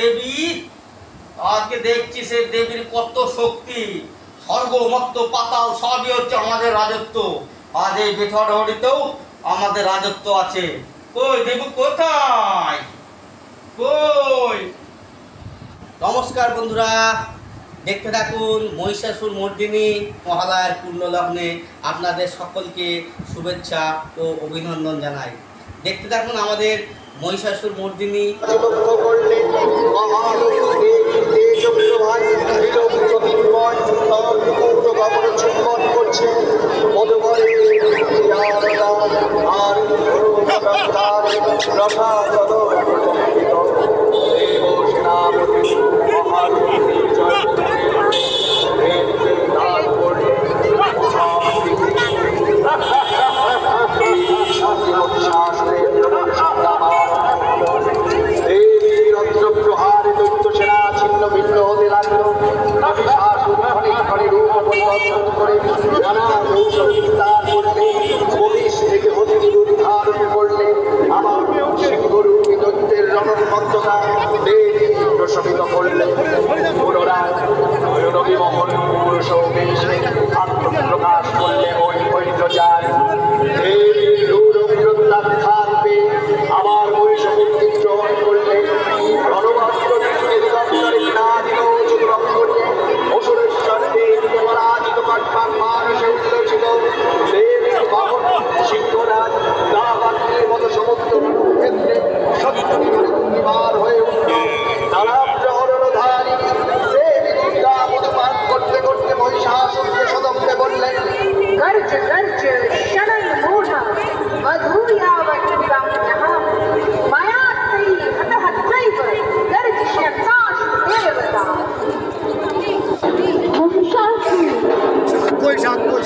দেবী, আজকে দেখছি সে দেবীর কত শক্তি। স্বর্গ মর্ত পাতাল সবই হচ্ছে আমাদের রাজত্ব। আজ এই বেথরহরিতেও আমাদের রাজত্ব আছে। কই দেবী কোথায়? কই? নমস্কার বন্ধুরা, দেখতে থাকুন মহিষাসুর মর্দিনী মহালয়ার পূর্ণ লগ্নে আপনাদের সকলকে শুভেচ্ছা ও অভিনন্দন জানাই। দেখতে থাকুন আমাদের মহিষাসুর মর্দিনী।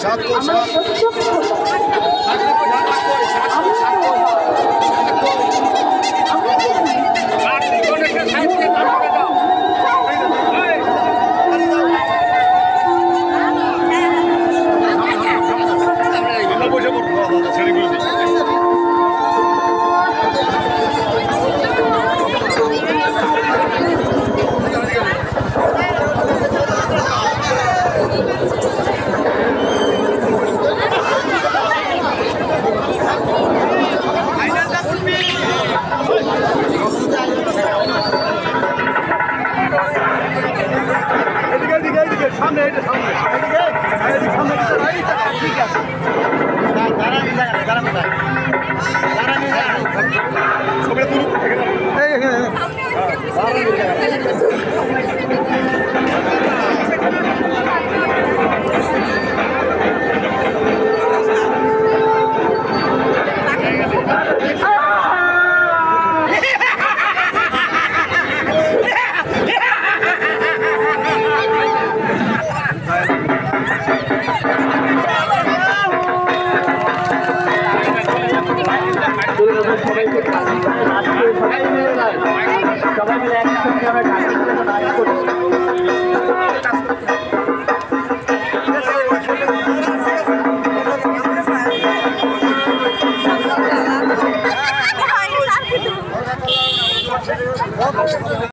সাত